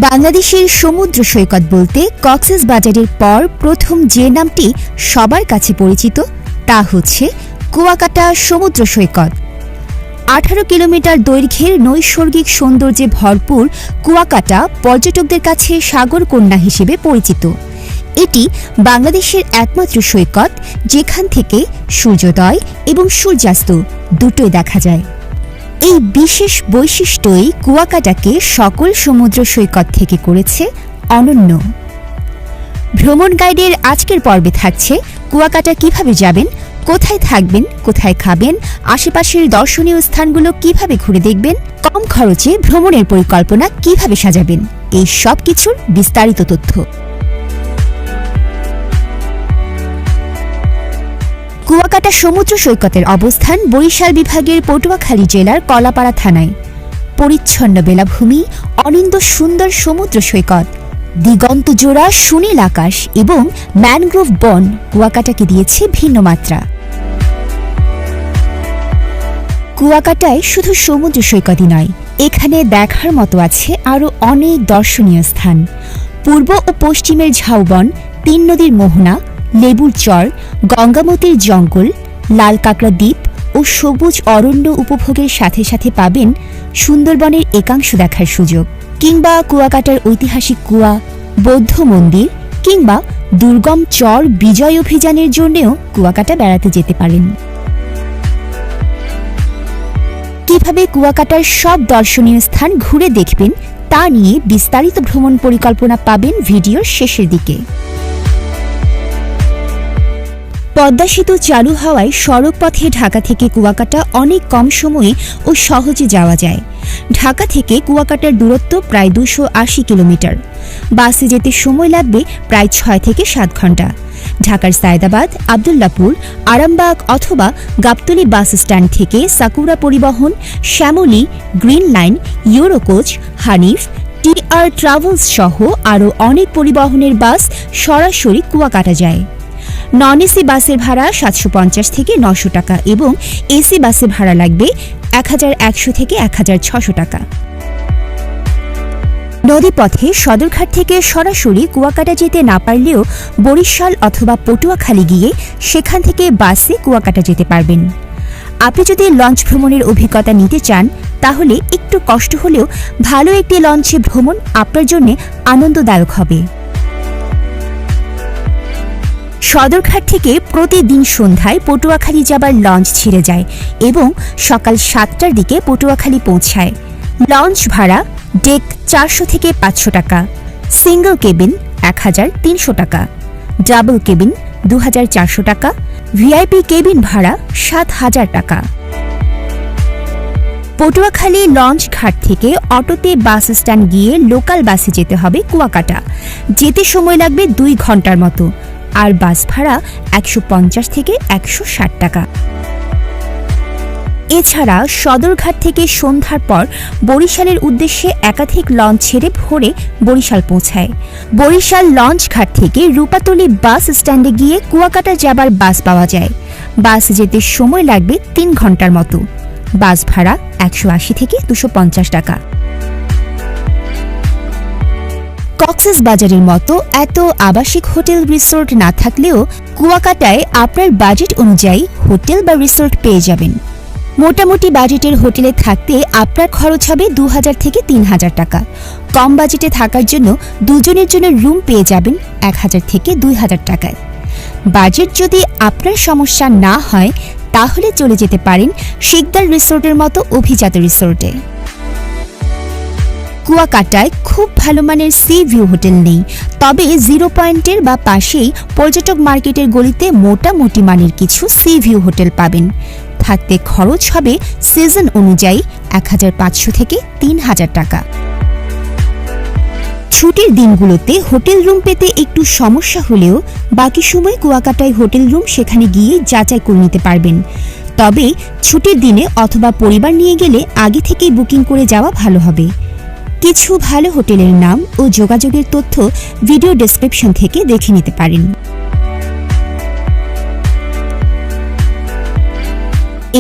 বাংলাদেশের সমুদ্র সৈকত বলতে কক্সবাজারের পর প্রথম যে নামটি সবার কাছে পরিচিত তা হচ্ছে কুয়াকাটা সমুদ্র সৈকত। 18 কিলোমিটার দৈর্ঘ্যের নৈসর্গিক সৌন্দর্যে ভরপুর কুয়াকাটা পর্যটকদের কাছে সাগরকন্যা হিসেবে পরিচিত। এটি বাংলাদেশের একমাত্র সৈকত যেখান থেকে সূর্যোদয় এবং সূর্যাস্ত দুটোই দেখা যায়। এই বিশেষ বৈশিষ্ট্যই কুয়াকাটাকে সকল সমুদ্র সৈকত থেকে করেছে অনন্য। ভ্রমণ গাইডের আজকের পর্বে থাকছে কুয়াকাটা কিভাবে যাবেন, কোথায় থাকবেন, কোথায় খাবেন, আশেপাশের দর্শনীয় স্থানগুলো কিভাবে ঘুরে দেখবেন, কম খরচে ভ্রমণের পরিকল্পনা কিভাবে সাজাবেন, এই সব কিছুর বিস্তারিত তথ্য। কুয়াকাটা সমুদ্র সৈকতের অবস্থান বরিশাল বিভাগের পটুয়াখালী জেলার কলাপাড়া থানায়। পরিচ্ছন্ন বেলাভূমি, অনিন্দ্য সুন্দর সমুদ্র সৈকত, দিগন্ত জোড়া সুনীল আকাশ এবং ম্যানগ্রোভ বন কুয়াকাটাকে দিয়েছে ভিন্ন মাত্রা। কুয়াকাটায় শুধু সমুদ্র সৈকতই নয়, এখানে দেখার মতো আছে আরও অনেক দর্শনীয় স্থান। পূর্ব ও পশ্চিমের ঝাউবন, 3 নদীর মোহনা, লেবুর চর, গঙ্গামতির জঙ্গল, লাল কাঁকড়া দ্বীপ ও সবুজ অরণ্য উপভোগের সাথে সাথে পাবেন সুন্দরবনের একাংশ দেখার সুযোগ, কিংবা কুয়াকাটার ঐতিহাসিক কুয়া, বৌদ্ধ মন্দির কিংবা দুর্গম চর বিজয় অভিযানের জন্যেও কুয়াকাটা বেড়াতে যেতে পারেন। কিভাবে কুয়াকাটার সব দর্শনীয় স্থান ঘুরে দেখবেন তা নিয়ে বিস্তারিত ভ্রমণ পরিকল্পনা পাবেন ভিডিওর শেষের দিকে। পদ্মা সেতু চালু হওয়ায় সড়ক পথে ঢাকা থেকে কুয়াকাটা অনেক কম সময়ে ও সহজে যাওয়া যায়। ঢাকা থেকে কুয়াকাটার দূরত্ব প্রায় 280 কিলোমিটার। বাসে যেতে সময় লাগবে প্রায় 6 থেকে 7 ঘন্টা। ঢাকার সায়দাবাদ, আবদুল্লাপুর, আরামবাগ অথবা গাবতলী বাস স্ট্যান্ড থেকে Sakura Paribahan, Shyamoli, Green Line, Eurocoach, Hanif, TR Travels সহ আরও অনেক পরিবহনের বাস সরাসরি কুয়াকাটা যায়। নন এসি বাসের ভাড়া 750 থেকে 900 টাকা এবং এসি বাসের ভাড়া লাগবে 1100 থেকে 1600 টাকা। নদীপথে সদরঘাট থেকে সরাসরি কুয়াকাটা যেতে না পারলেও বরিশাল অথবা পটুয়াখালী গিয়ে সেখান থেকে বাসে কুয়াকাটা যেতে পারবেন। আপনি যদি লঞ্চ ভ্রমণের অভিজ্ঞতা নিতে চান তাহলে একটু কষ্ট হলেও ভালো একটি লঞ্চে ভ্রমণ আপনার জন্য আনন্দদায়ক হবে। সদরঘাট থেকে প্রতিদিন সন্ধ্যায় পটুয়াখালী যাবার লঞ্চ ছেড়ে যায় এবং সকাল 7টার দিকে পটুয়াখালী পৌঁছায়। লঞ্চ ভাড়া ডেক 400 থেকে 500 টাকা, সিঙ্গল কেবিন 1300 টাকা, ডাবল কেবিন 2400 টাকা, ভিআইপি কেবিন ভাড়া 7000 টাকা। পটুয়াখালী লঞ্চ ঘাট থেকে অটোতে বাস স্ট্যান্ড গিয়ে লোকাল বাসে যেতে হবে কুয়াকাটা। যেতে সময় লাগবে 2 ঘন্টার মতো, আর বাস ভাড়া 150 থেকে 160 টাকা। এছাড়া সদরঘাট থেকে সন্ধ্যার পর বরিশালের উদ্দেশ্যে একাধিক লঞ্চ ছেড়ে ভোরে বরিশাল পৌঁছায়। বরিশাল লঞ্চ ঘাট থেকে রূপাতলী বাস স্ট্যান্ডে গিয়ে কুয়াকাটা যাবার বাস পাওয়া যায়। বাস যেতে সময় লাগবে 3 ঘন্টার মতো, বাস ভাড়া 180 থেকে 250 টাকা। কক্সবাজারের মতো এত আবাসিক হোটেল রিসোর্ট না থাকলেও কুয়াকাটায় আপনার বাজেট অনুযায়ী হোটেল বা রিসোর্ট পেয়ে যাবেন। মোটামুটি বাজেটের হোটেলে থাকতে আপনার খরচ হবে 2000 থেকে 3000 টাকা। কম বাজেটে থাকার জন্য দুজনের জন্য রুম পেয়ে যাবেন 1000 থেকে 2000 টাকায়। বাজেট যদি আপনার সমস্যা না হয় তাহলে চলে যেতে পারেন শিকদার রিসোর্টের মতো অভিজাত রিসোর্টে। কুয়াকাটায় খুব ভালো মানের সি ভিউ হোটেল নেই, তবে 0 পয়েন্টের বা পাশেই পর্যটক মার্কেটের গলিতে মোটামুটি মানের কিছু সি ভিউ হোটেল পাবেন। থাকতে খরচ হবে সিজন অনুযায়ী 1500 থেকে 3000 টাকা। ছুটির দিনগুলোতে হোটেল রুম পেতে একটু সমস্যা হলেও বাকি সময় কুয়াকাটায় হোটেল রুম সেখানে গিয়ে যাচাই করে নিতে পারবেন। তবে ছুটির দিনে অথবা পরিবার নিয়ে গেলে আগে থেকেই বুকিং করে যাওয়া ভালো হবে। কিছু ভালো হোটেলের নাম ও যোগাযোগের তথ্য ভিডিও ডেসক্রিপশন থেকে দেখে নিতে পারেন।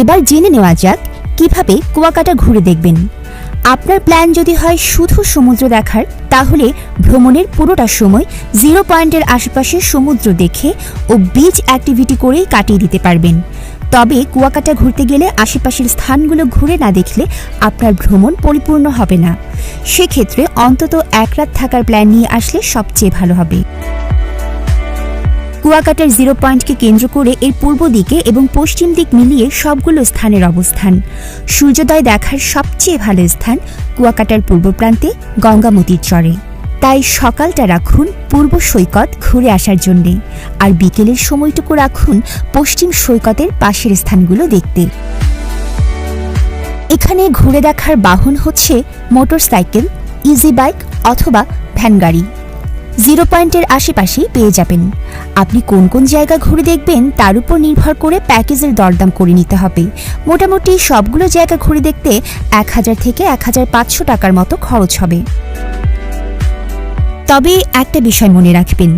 এবার জেনে নেওয়া যাক কিভাবে কুয়াকাটা ঘুরে দেখবেন। আপনার প্ল্যান যদি হয় শুধু সমুদ্র দেখার, তাহলে ভ্রমণের পুরোটা সময় 0 পয়েন্টের আশেপাশে সমুদ্র দেখে ও বিচ অ্যাক্টিভিটি করেই কাটিয়ে দিতে পারবেন। তবে কুয়াকাটা ঘুরতে গেলে আশেপাশের স্থানগুলো ঘুরে না দেখলে আপনার ভ্রমণ পরিপূর্ণ হবে না। সেক্ষেত্রে অন্তত 1 রাত থাকার প্ল্যান নিয়ে আসলে সবচেয়ে ভালো হবে। কুয়াকাটার 0 পয়েন্টকে কেন্দ্র করে এর পূর্ব দিকে এবং পশ্চিম দিক মিলিয়ে সবগুলো স্থানের অবস্থান। সূর্যোদয় দেখার সবচেয়ে ভালো স্থান কুয়াকাটার পূর্ব প্রান্তে গঙ্গামতির চরে। তাই সকালটা রাখুন পূর্ব সৈকত ঘুরে আসার জন্যে, আর বিকেলের সময়টুকু রাখুন পশ্চিম সৈকতের পাশের স্থানগুলো দেখতে। এখানে ঘুরে দেখার বাহন হচ্ছে মোটরসাইকেল, ইজি বাইক অথবা ভ্যান গাড়ি। 0 পয়েন্টের আশেপাশেই পেয়ে যাবেন। আপনি কোন কোন জায়গা ঘুরে দেখবেন তার উপর নির্ভর করে প্যাকেজের দরদাম করে নিতে হবে। মোটামুটি সবগুলো জায়গা ঘুরে দেখতে 1000 থেকে 1500 টাকার মতো খরচ হবে। তবে একটা বিষয় মনে রাখবেন,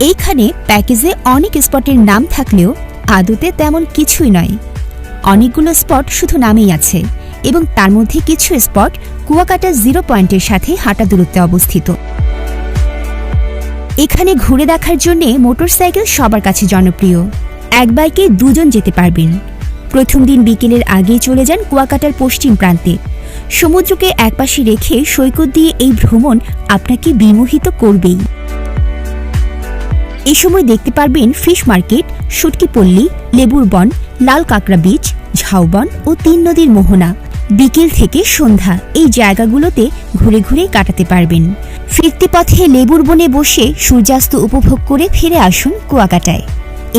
এইখানে প্যাকেজে অনেক স্পটের নাম থাকলেও আদতে তেমন কিছুই নয়। অনেকগুলো স্পট শুধু নামেই আছে এবং তার মধ্যে কিছু স্পট কুয়াকাটা 0 পয়েন্টের সাথে হাঁটা দূরত্বে অবস্থিত। এখানে ঘুরে দেখার জন্য মোটরসাইকেল সবার কাছে জনপ্রিয়। এক বাইকে 2 জন যেতে পারবেন। প্রথম দিন বিকেলের আগে চলে যান কুয়াকাটার পশ্চিম প্রান্তে। সমুদ্রকে একপাশে রেখে সৈকত দিয়ে এই ভ্রমণ আপনাকে বিমোহিত করবেই। এই সময় দেখতে পারবেন ফিশ মার্কেট, শুটকিপল্লী, লেবুর বন, লাল কাঁকড়া বিচ, ঝাউবন ও 3 নদীর মোহনা। বিকেল থেকে সন্ধ্যা এই জায়গাগুলোতে ঘুরে ঘুরে কাটাতে পারবেন। ফিরতি পথে লেবুর বনে বসে সূর্যাস্ত উপভোগ করে ফিরে আসুন কুয়াকাটায়।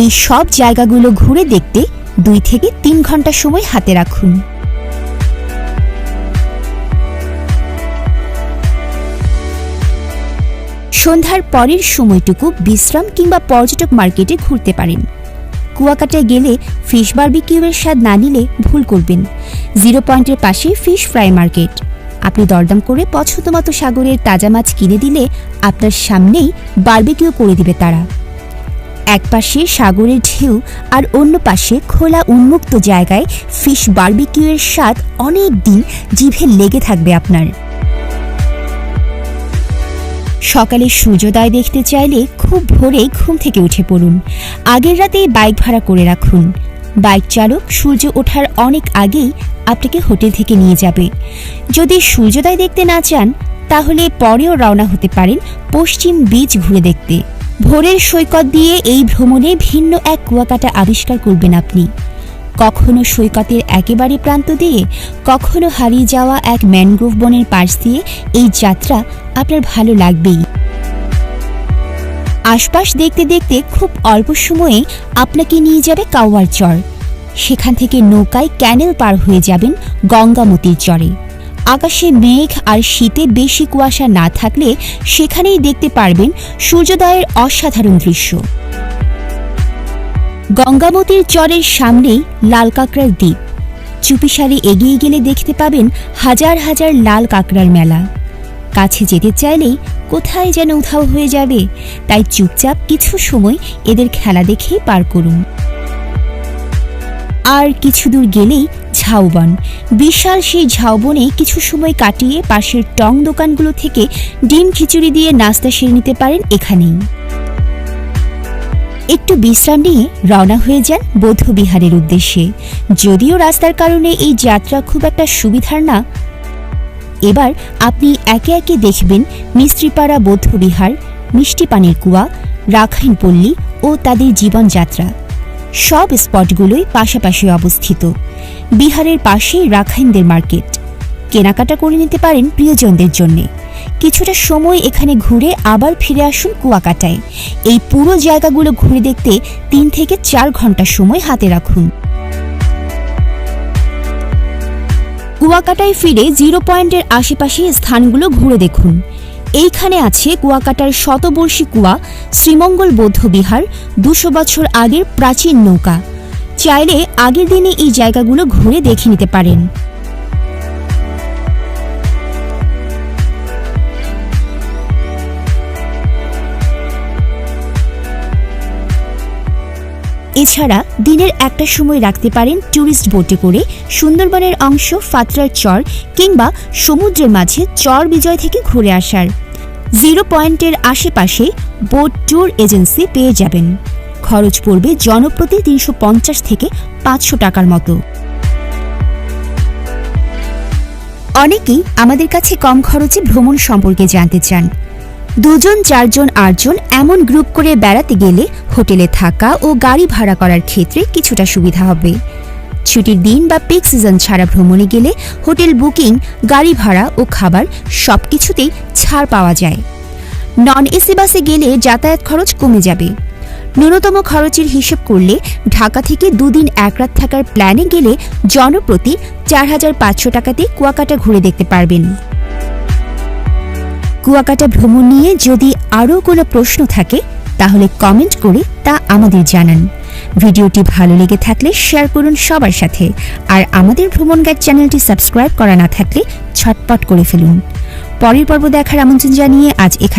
এই সব জায়গাগুলো ঘুরে দেখতে 2 থেকে 3 ঘন্টা সময় হাতে রাখুন। সন্ধ্যার পরের সময়টুকু বিশ্রাম কিংবা পর্যটক মার্কেটে ঘুরতে পারেন। কুয়াকাটায় গেলে ফিশ বারবিকিউয়ের স্বাদ না নিলে ভুল করবেন। 0 পয়েন্টের পাশে ফিশ ফ্রাই মার্কেট। আপনি দরদাম করে পছন্দমতো সাগরের তাজা মাছ কিনে দিলে আপনার সামনেই বারবিকিউ করে দিবে তারা। এক পাশে সাগরের ঢেউ আর অন্য পাশে খোলা উন্মুক্ত জায়গায় ফিশ বারবিকিউয়ের স্বাদ অনেক দিন জিভে লেগে থাকবে আপনার। সকালে সূর্যোদয় দেখতে চাইলে খুব ভোরে ঘুম থেকে উঠে পড়ুন। আগের রাতেই বাইক ভাড়া করে রাখুন। বাইক চালক সূর্য ওঠার অনেক আগেই আপনাকে হোটেল থেকে নিয়ে যাবে। যদি সূর্যোদয় দেখতে না চান তাহলে পরেও রওনা হতে পারেন পশ্চিম বিচ ঘুরে দেখতে। ভোরের সৈকত দিয়ে এই ভ্রমণে ভিন্ন এক কুয়াকাটা আবিষ্কার করবেন আপনি। কখনো সৈকতের একেবারে প্রান্ত দিয়ে, কখনো হারিয়ে যাওয়া এক ম্যানগ্রোভ বনের পাশ দিয়ে এই যাত্রা আপনার ভালো লাগবেই। আশপাশ দেখতে দেখতে খুব অল্প সময়ে আপনাকে নিয়ে যাবে কাওয়ার চর। সেখান থেকে নৌকায় ক্যানেল পার হয়ে যাবেন গঙ্গামতির চরে। আকাশে মেঘ আর শীতে বেশি কুয়াশা না থাকলে সেখানেই দেখতে পারবেন সূর্যোদয়ের অসাধারণ দৃশ্য। গঙ্গামতির চরের সামনেই লাল কাঁকড়ার দ্বীপ। চুপিসারে এগিয়ে গেলে দেখতে পাবেন হাজার হাজার লাল কাঁকড়ার মেলা। কাছে যেতে চাইলেই কোথায় যেন উধাও হয়ে যাবে, তাই চুপচাপ কিছু সময় এদের খেলা দেখেই পার করুন। আর কিছু দূর গেলেই ঝাউবন। বিশাল সেই ঝাউবনে কিছু সময় কাটিয়ে পাশের টং দোকানগুলো থেকে ডিম খিচুড়ি দিয়ে নাস্তা সেরে নিতে পারেন এখানেই। একটু বিশ্রাম নিয়ে রওনা হয়ে যান বৌদ্ধবিহারের উদ্দেশ্যে। যদিও রাস্তার কারণে এই যাত্রা খুব একটা সুবিধার না। এবার আপনি একে একে দেখবেন মিস্ত্রিপাড়া বৌদ্ধবিহার, মিষ্টি পানির কুয়া, রাখাইন পল্লী ও তাদের জীবনযাত্রা। সব স্পটগুলোই পাশাপাশি অবস্থিত। বিহারের পাশেই রাখাইনদের মার্কেট। কেনাকাটা করে নিতে পারেন প্রিয়জনদের জন্যে। কিছুটা সময় এখানে ঘুরে আবার ফিরে আসুন কুয়াকাটায়। এই পুরো জায়গাগুলো ঘুরে দেখতে 3 থেকে 4 ঘন্টা সময় হাতে রাখুন। কুয়াকাটায় ফিরে 0 পয়েন্টের আশেপাশে স্থানগুলো ঘুরে দেখুন। এইখানে আছে কুয়াকাটার শতবর্ষী কুয়া, শ্রীমঙ্গল বৌদ্ধবিহার, 200 বছর আগের প্রাচীন নৌকা। চাইলে আগের দিনে এই জায়গাগুলো ঘুরে দেখে নিতে পারেন। এছাড়া দিনের একটা সময় রাখতে পারেন ট্যুরিস্ট বোটে করে সুন্দরবনের অংশ ফাতরার চর কিংবা সমুদ্রের মাঝে চর বিজয় থেকে ঘুরে আসার। 0 পয়েন্টের আশেপাশে বোট ট্যুর এজেন্সি পেয়ে যাবেন। খরচ পড়বে জনপ্রতি 350 থেকে 500 টাকার মতো। অনেকেই আমাদের কাছে কম খরচে ভ্রমণ সম্পর্কে জানতে চান। 2 জন 4 জন 8 জন এমন গ্রুপ করে বেড়াতে গেলে হোটেলে থাকা ও গাড়ি ভাড়া করার ক্ষেত্রে কিছুটা সুবিধা হবে। ছুটির দিন বা পিক সিজন ছাড়া ভ্রমণে গেলে হোটেল বুকিং, গাড়ি ভাড়া ও খাবার সবকিছুতেই ছাড় পাওয়া যায়। নন এসি বাসে গেলে যাতায়াত খরচ কমে যাবে। ন্যূনতম খরচের হিসেব করলে ঢাকা থেকে 2 দিন 1 রাত থাকার প্ল্যানে গেলে জনপ্রতি 4500 টাকাতে কুয়াকাটা ঘুরে দেখতে পারবেন। কুয়াকাটা ভ্রমণ নিয়ে যদি আরও কোনো প্রশ্ন থাকে তাহলে কমেন্ট করে তা আমাদের জানান। ভিডিওটি ভালো লেগে থাকলে শেয়ার করুন সবার সাথে, আর আমাদের ভ্রমণ গাইড চ্যানেলটি সাবস্ক্রাইব করা না থাকলে ঝটপট করে ফেলুন। পরের পর্ব দেখার আমন্ত্রণ জানিয়ে আজ এখানে